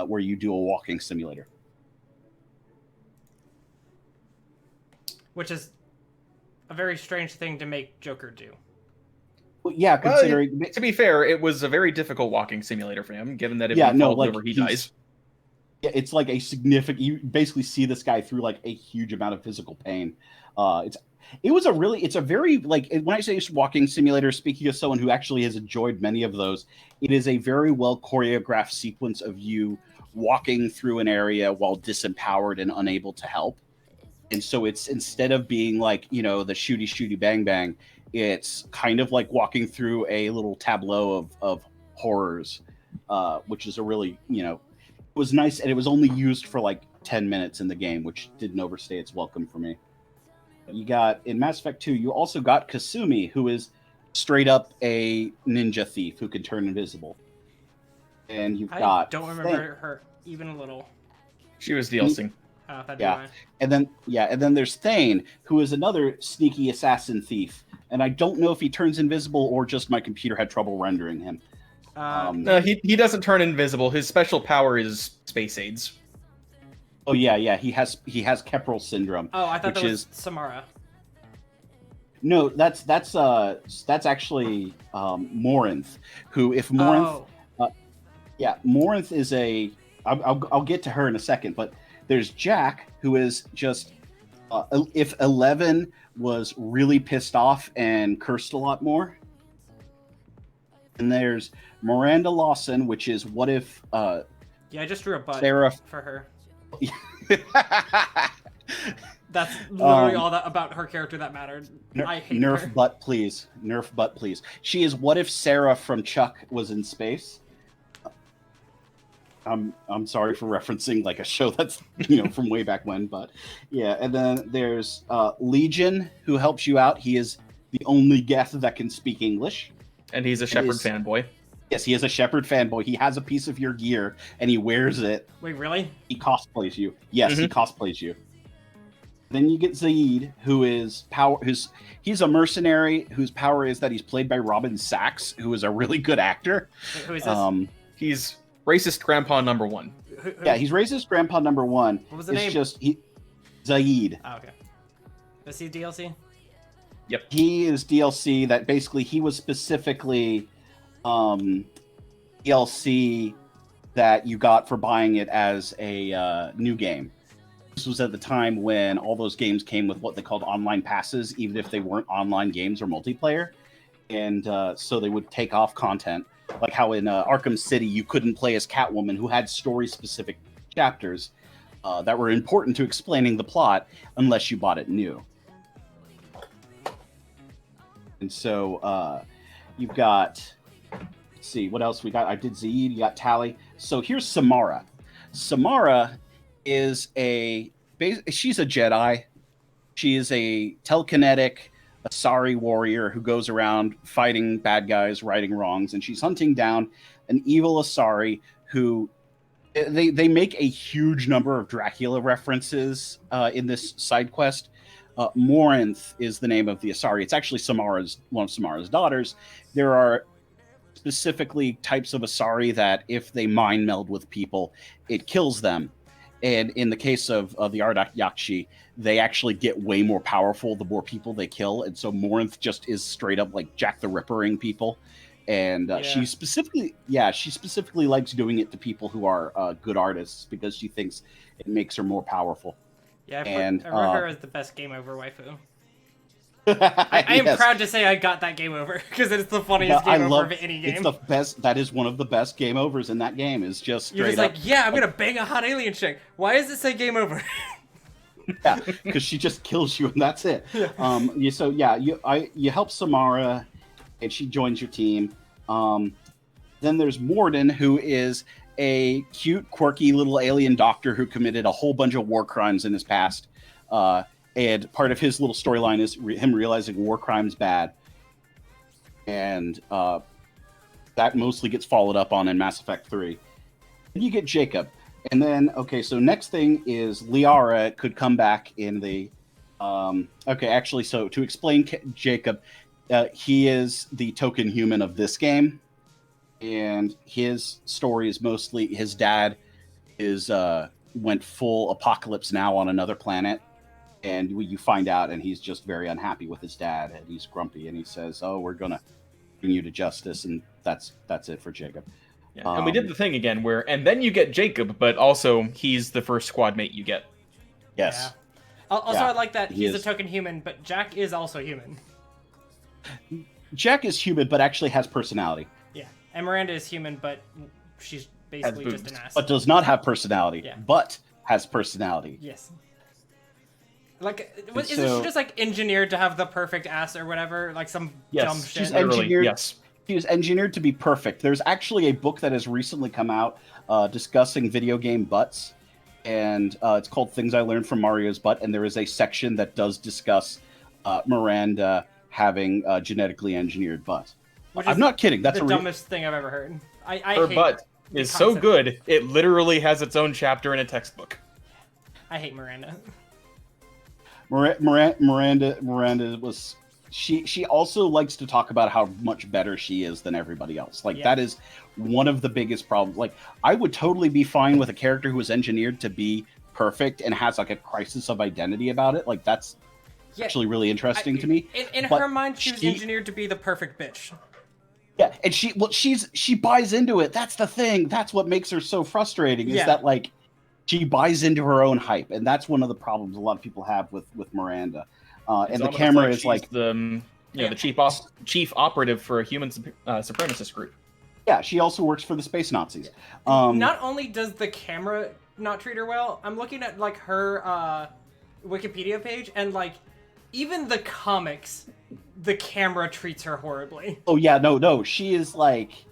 where you do a walking simulator. Which is a very strange thing to make Joker do. Well, yeah, considering... to be fair, it was a very difficult walking simulator for him, given that if he falls over, he dies. Yeah, it's like a significant... You basically see this guy through like a huge amount of physical pain. It's a very, like, when I say walking simulator, speaking of someone who actually has enjoyed many of those, it is a very well choreographed sequence of you walking through an area while disempowered and unable to help. And so it's, instead of being like, the shooty bang bang, it's kind of like walking through a little tableau of horrors, which is a really, it was nice. And it was only used for like 10 minutes in the game, which didn't overstay its welcome for me. You got, in Mass Effect 2, you also got Kasumi, who is straight up a ninja thief who can turn invisible. And you've got... I don't remember her even a little. She was DLC. Oh, yeah. And then there's Thane, who is another sneaky assassin thief. And I don't know if he turns invisible or just my computer had trouble rendering him. No, he doesn't turn invisible. His special power is space aids. Oh yeah. He has Keprel syndrome. Oh, I thought that was Samara. No, that's actually Morinth, who, if Morinth... Morinth is a... I'll get to her in a second, but there's Jack, who is just... if 11 was really pissed off and cursed a lot more. And there's Miranda Lawson, which is what if... I just drew a butt Sarah... for her. That's literally all that about her character that mattered. I hate Nerf her. butt, please. Nerf butt, please. She is what if Sarah from Chuck was in space. I'm sorry for referencing like a show that's from way back when, but yeah. And then there's Legion, who helps you out. He is the only Geth that can speak English, and he's a Shepherd fanboy. Yes, he is a Shepherd fanboy. He has a piece of your gear, and he wears it. Wait, really? He cosplays you. Yes, He cosplays you. Then you get Zaid, who is he's a mercenary whose power is that he's played by Robin Sachs, who is a really good actor. Wait, who is this? He's racist grandpa number 1. Yeah, he's racist grandpa number 1. What was the name? Zaid. Oh, okay. Is he DLC? Yep. He is DLC that basically he was specifically DLC that you got for buying it as a new game. This was at the time when all those games came with what they called online passes, even if they weren't online games or multiplayer. And so they would take off content, like how in Arkham City you couldn't play as Catwoman, who had story-specific chapters that were important to explaining the plot unless you bought it new. And so you've got... Let's see, what else we got? I did Zaid, you got Tally. So here's Samara. Samara is she's a Jedi. She is a telekinetic Asari warrior who goes around fighting bad guys, righting wrongs, and she's hunting down an evil Asari who... They make a huge number of Dracula references in this side quest. Morinth is the name of the Asari. It's actually one of Samara's daughters. There are specifically types of Asari that if they mind meld with people, it kills them. And in the case of the Ardak Yakshi, they actually get way more powerful the more people they kill. And so Morinth just is straight up like Jack the Rippering people. And she specifically likes doing it to people who are good artists because she thinks it makes her more powerful. Yeah, I wrote her as the best game over waifu. I am proud to say I got that game over because it's the funniest game over of any game. It's the best. That is one of the best game overs in that game. Is just straight You're just like, yeah, I'm gonna bang a hot alien chick. Why does it say game over? Yeah, because she just kills you and that's it. You help Samara, and she joins your team. Then there's Morden, who is a cute, quirky little alien doctor who committed a whole bunch of war crimes in his past. And part of his little storyline is him realizing war crime's bad, and that mostly gets followed up on in Mass Effect 3. And you get Jacob. And then, okay, so next thing is Liara could come back in the... okay, actually, so to explain Jacob, he is the token human of this game. And his story is mostly his dad went full apocalypse now on another planet. And you find out, and he's just very unhappy with his dad, and he's grumpy, and he says, "Oh, we're gonna bring you to justice," and that's it for Jacob. Yeah, and we did the thing again and then you get Jacob, but also he's the first squad mate you get. Yes. Yeah. Also, Yeah, I like that he's is. a token human, but Jack is also human. Jack is human, but actually has personality. Yeah, and Miranda is human, but she's basically just boobs. an ass. But does not have personality. Yeah. But has personality. Yes. Like, isn't so- she just like engineered to have the perfect ass or whatever? Like some Yes, dumb shit. she's Literally, engineered. yes. She was engineered to be perfect. There's actually a book that has recently come out discussing video game butts, and it's called "Things I Learned from Mario's Butt." And there is a section that does discuss Miranda having a genetically enginered butt. Which I'm is not kidding. That's the a real... dumbest thing I've ever heard. I Her hate butt the is so concept. good, it literally has its own chapter in a textbook. I hate Miranda. Miranda was she also likes to talk about how much better she is than everybody else. Like, Yeah. that is one of the biggest problems. Like, I would totally be fine with a character who is engineered to be perfect and has like a crisis of identity about it. Like, that's actually really interesting to me. In But her mind, she was she- engineered to be the perfect bitch. Yeah, and she buys into it. That's the thing. That's what makes her so frustrating. Is Yeah. that, like, she buys into her own hype, and that's one of the problems a lot of people have with Miranda. And It's the almost camera is she's like, the Yeah. the chief operative for a human supremacist group. yeah, she also works for the space Nazis. Not only does the camera not treat her well, I'm looking at like her Wikipedia page, and like even the comics, the camera treats her horribly. Oh yeah, no, she is like,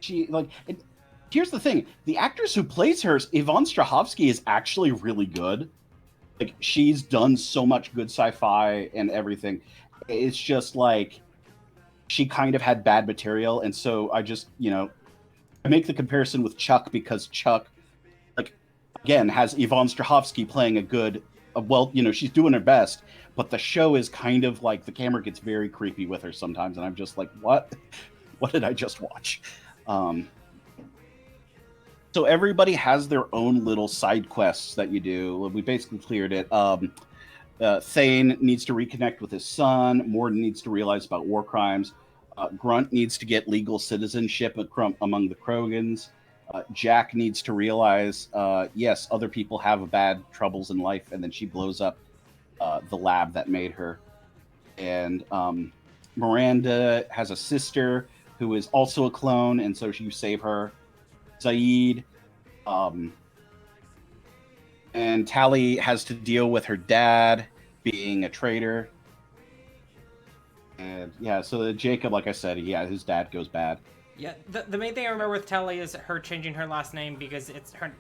and here's the thing: the actress who plays her, Yvonne Strahovski, is actually really good. Like, she's done so much good sci-fi and everything. It's just like she kind of had bad material, and so I just, I make the comparison with Chuck because Chuck, like, again, has Yvonne Strahovski playing a good, she's doing her best, but the show is kind of like the camera gets very creepy with her sometimes, and I'm just like, what did I just watch? So everybody has their own little side quests that you do. We basically cleared it. Thane needs to reconnect with his son. Morden needs to realize about war crimes. Grunt needs to get legal citizenship among the Krogans. Jack needs to realize, yes, other people have bad troubles in life, and then she blows up the lab that made her. And Miranda has a sister who is also a clone, and so you save her. Zaid, and Tally has to deal with her dad being a traitor. And yeah, so Jacob, like I said, his dad goes bad. Yeah, the main thing I remember with Tally is her changing her last name because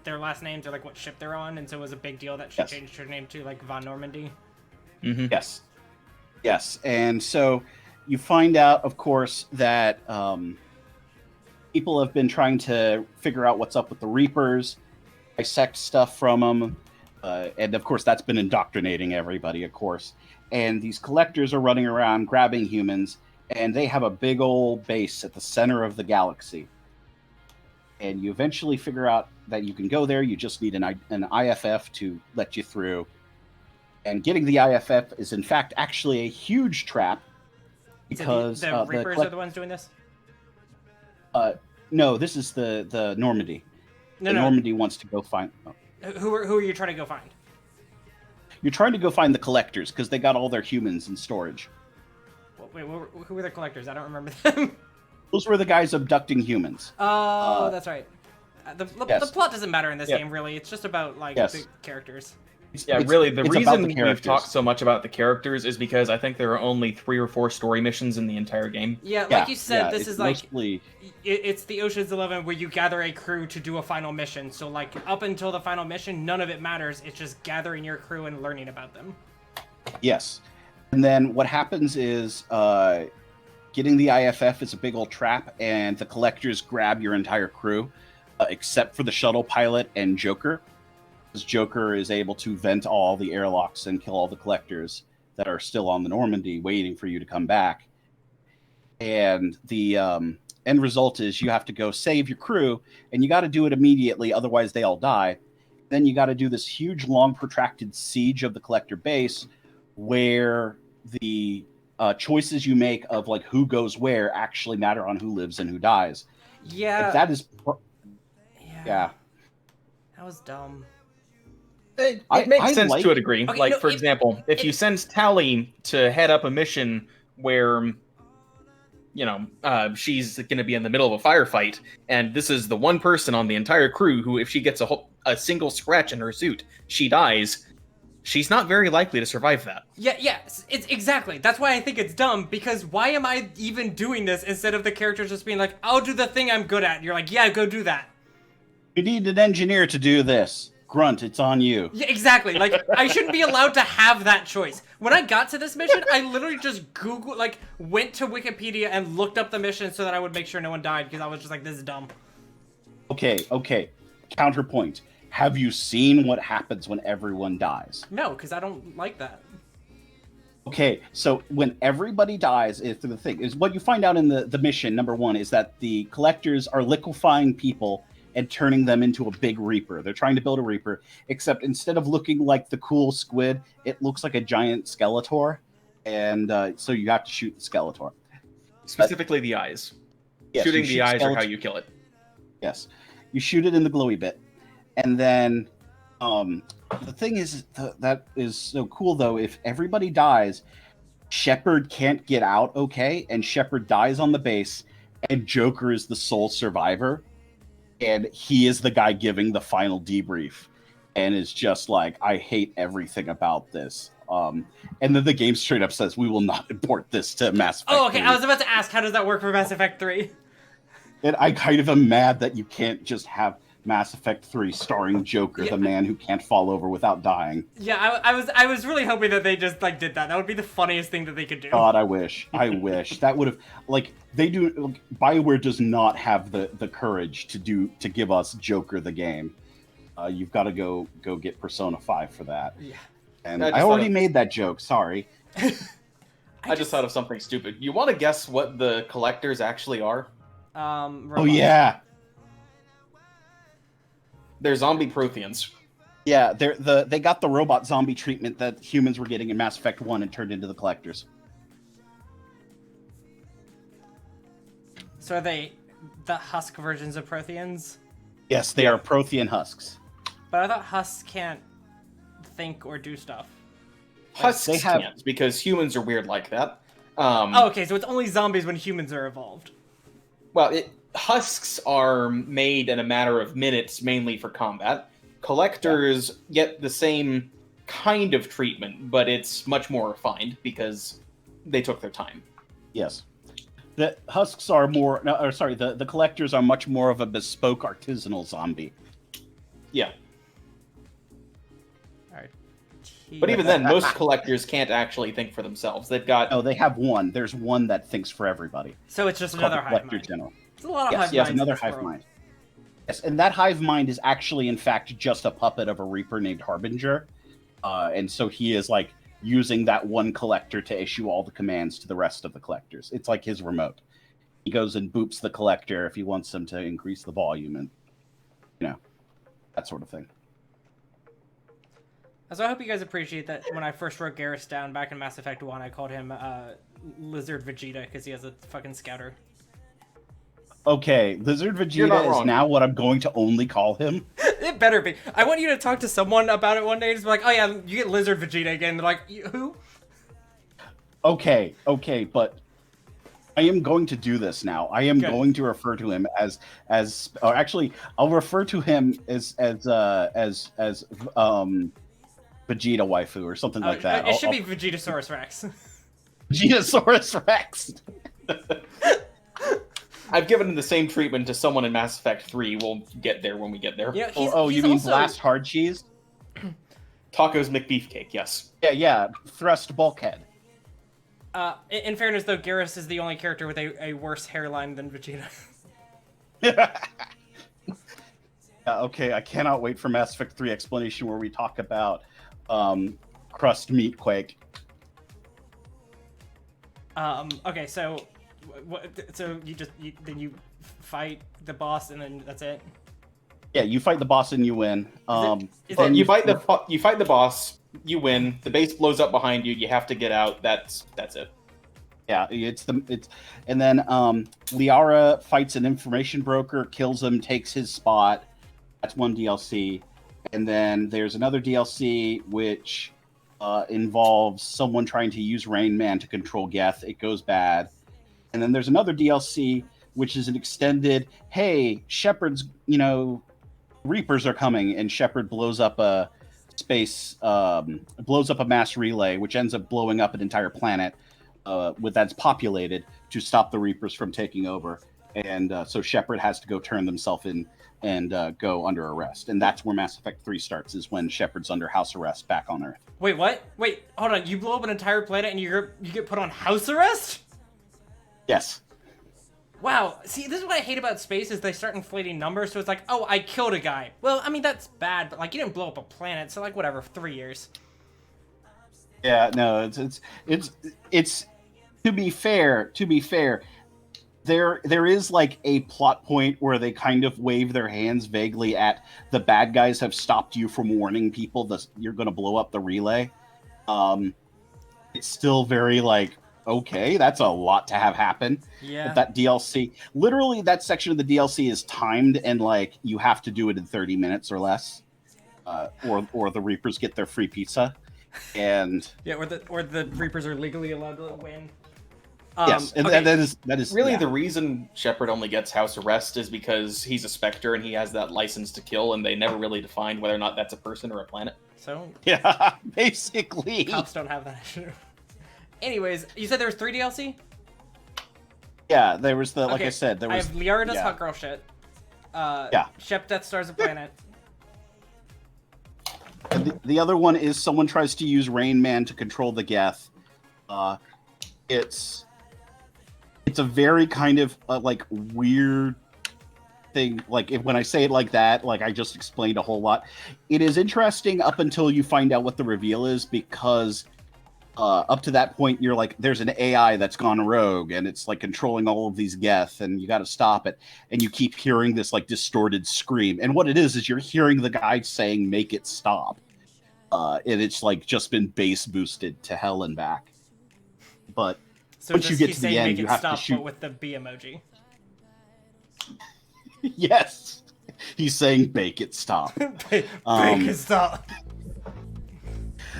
their last names are like what ship they're on, and so it was a big deal that she changed her name to like Von Normandy. Mm-hmm. Yes, and so you find out, of course, that people have been trying to figure out what's up with the Reapers, dissect stuff from them, and of course that's been indoctrinating everybody, of course. And these collectors are running around grabbing humans, and they have a big old base at the center of the galaxy. And you eventually figure out that you can go there. You just need an IFF to let you through. And getting the IFF is in fact actually a huge trap, because the Reapers are the ones doing this? No, this is the Normandy. No. Normandy wants to go find. Who are you trying to go find? You're trying to go find the collectors because they got all their humans in storage. Wait, who were the collectors? I don't remember them. Those were the guys abducting humans. Oh, that's right. The yes. plot doesn't matter in this Yeah. game, really. It's just about like Yes. the characters. Yeah, really, the it's about reason the we've characters. talked so much about the characters is because I think there are only 3 or 4 story missions in the entire game. Yeah, like Yeah, you said, yeah, this it's is like mostly... it's the Ocean's 11 where you gather a crew to do a final mission. So like up until the final mission, none of it matters. It's just gathering your crew and learning about them. Yes. And then what happens is getting the IFF is a big old trap, and the collectors grab your entire crew, except for the shuttle pilot and Joker. Because Joker is able to vent all the airlocks and kill all the collectors that are still on the Normandy waiting for you to come back. And the end result is you have to go save your crew, and you got to do it immediately, otherwise they all die. Then you got to do this huge, long, protracted siege of the collector base, where the choices you make of like who goes where actually matter on who lives and who dies. Yeah. If that is, yeah, that was dumb. It I makes sense like- to a degree. Okay, like, no, for example, if you send Tally to head up a mission where, she's going to be in the middle of a firefight, and this is the one person on the entire crew who, if she gets a single scratch in her suit, she dies, she's not very likely to survive that. Yeah, it's exactly. That's why I think it's dumb, because why am I even doing this instead of the characters just being like, I'll do the thing I'm good at. And you're like, yeah, go do that. you need an engineer to do this. Grunt, it's on you. Yeah, exactly. Like, I shouldn't be allowed to have that choice. When I got to this mission, I literally just went to Wikipedia and looked up the mission so that I would make sure no one died, because I was just like, this is dumb. Okay. Counterpoint. Have you seen what happens when everyone dies? No, because I don't like that. Okay, so when everybody dies, is the thing is what you find out in the mission. Number one is that the collectors are liquefying people and turning them into a big Reaper. They're trying to build a Reaper, except instead of looking like the cool squid, it looks like a giant Skeletor, and so you have to shoot the Skeletor. Specifically the eyes. Yes, Shooting you the shoot eyes are how Skeletor. you kill it. Yes, you shoot it in the glowy bit, and then the thing is that is so cool though. If everybody dies, Shepard can't get out. Okay, and Shepard dies on the base, and Joker is the sole survivor. And he is the guy giving the final debrief, and is just like, I hate everything about this. And then the game straight up says, we will not import this to Mass Effect. Oh, okay. 3. I was about to ask, how does that work for Mass Effect 3? And I kind of am mad that you can't just have Mass Effect 3 starring Joker, the man who can't fall over without dying. Yeah, I was really hoping that they just did that. That would be the funniest thing that they could do. God, I wish. That would have BioWare does not have the courage to give us Joker the game. You've got to go get Persona 5 for that. Yeah. And I already made that joke. Sorry. I just thought of something stupid. You want to guess what the collectors actually are? Robots. Oh yeah. They're zombie Protheans. Yeah, they got the robot zombie treatment that humans were getting in Mass Effect 1 and turned into the collectors. So are they the husk versions of Protheans? Yes, they are Prothean husks. But I thought husks can't think or do stuff. Husks can't, because humans are weird like that. Oh, okay, so it's only zombies when humans are evolved. Well, husks are made in a matter of minutes, mainly for combat. Collectors get the same kind of treatment, but it's much more refined because they took their time. Yes. The husks are more... No, or sorry, the collectors are much more of a bespoke artisanal zombie. Yeah. Alright. But even then, most collectors can't actually think for themselves. They've got... Oh, they have one. There's one that thinks for everybody. So it's just It's called another the hive Collector mind. General. It's a lot of hive minds. Yes, in another this hive world. mind. Yes, and that hive mind is actually, in fact, just a puppet of a Reaper named Harbinger. And so he is, like, using that one collector to issue all the commands to the rest of the collectors. It's like his remote. He goes and boops the collector if he wants them to increase the volume and, that sort of thing. So I hope you guys appreciate that when I first wrote Garrus down back in Mass Effect 1, I called him Lizard Vegeta because he has a fucking scouter. Okay, Lizard Vegeta is now what I'm going to only call him. It better be. I want you to talk to someone about it one day and just be like, oh yeah, you get Lizard Vegeta again. They're like, who? Okay, but I am going to do this now. I am going to refer to him as or actually I'll refer to him as Vegeta waifu or something like that. It should be Vegetasaurus Rex. Vegetasaurus Rex. I've given the same treatment to someone in Mass Effect 3. We'll get there when we get there. Yeah, you mean Blast Hard Cheese? Tacos McBeefcake, yes. Yeah. Thrust Bulkhead. In fairness, though, Garrus is the only character with a worse hairline than Vegeta. Okay, I cannot wait for Mass Effect 3 explanation where we talk about Crust Meat Quake. Okay, so then you fight the boss and then that's it. Yeah, you fight the boss and you win. You fight the boss, you win. The base blows up behind you. You have to get out. That's it. Yeah, and then Liara fights an information broker, kills him, takes his spot. That's one DLC, and then there's another DLC which involves someone trying to use Rain Man to control Geth. It goes bad, and then there's another DLC which is an extended. Hey, Shepard's Reapers are coming, and Shepard blows up a mass relay, which ends up blowing up an entire planet that's populated to stop the Reapers from taking over. And so Shepard has to go turn himself in and go under arrest. And that's where Mass Effect 3 starts, is when Shepard's under house arrest back on Earth. Wait, what? Wait, hold on. You blow up an entire planet and you get put on house arrest? Yes. Wow. See, this is what I hate about space is they start inflating numbers. So it's like, oh, I killed a guy. Well, I mean, that's bad, but like you didn't blow up a planet. So like, whatever, 3 years. Yeah, no, it's to be fair, there is like a plot point where they kind of wave their hands vaguely at the bad guys have stopped you from warning people that you're going to blow up the relay. It's still very like, okay, that's a lot to have happen. Yeah. But that DLC, literally that section of the DLC is timed and like you have to do it in 30 minutes or less, or the Reapers get their free pizza. And yeah, or the Reapers are legally allowed to win. Yes, and okay. that is really yeah. the reason Shepard only gets house arrest is because he's a Spectre and he has that license to kill, and they never really defined whether or not that's a person or a planet. So yeah, basically, cops don't have that issue. Anyways, you said there was 3 DLC? Yeah, there was like I said, there was. I have Liara does hot girl shit. Shep Death Stars a planet. And the other one is someone tries to use Rain Man to control the Geth. It's a very kind of like weird thing. Like when I say it like that, like I just explained a whole lot. It is interesting up until you find out what the reveal is, because up to that point you're like, there's an AI that's gone rogue and it's like controlling all of these Geth, and you got to stop it. And you keep hearing this like distorted scream, and what it is you're hearing the guy saying, "Make it stop," and it's like just been bass boosted to hell and back. But so once you get to the end, you have to shoot but with the B emoji. Yes, he's saying "Make it stop." Make it stop.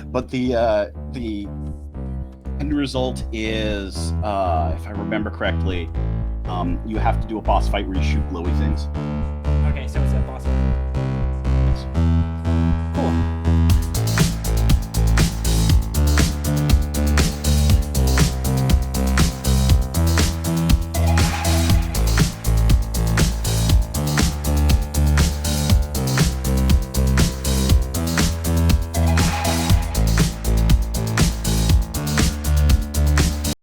But the end result is, if I remember correctly, you have to do a boss fight where you shoot glowy things.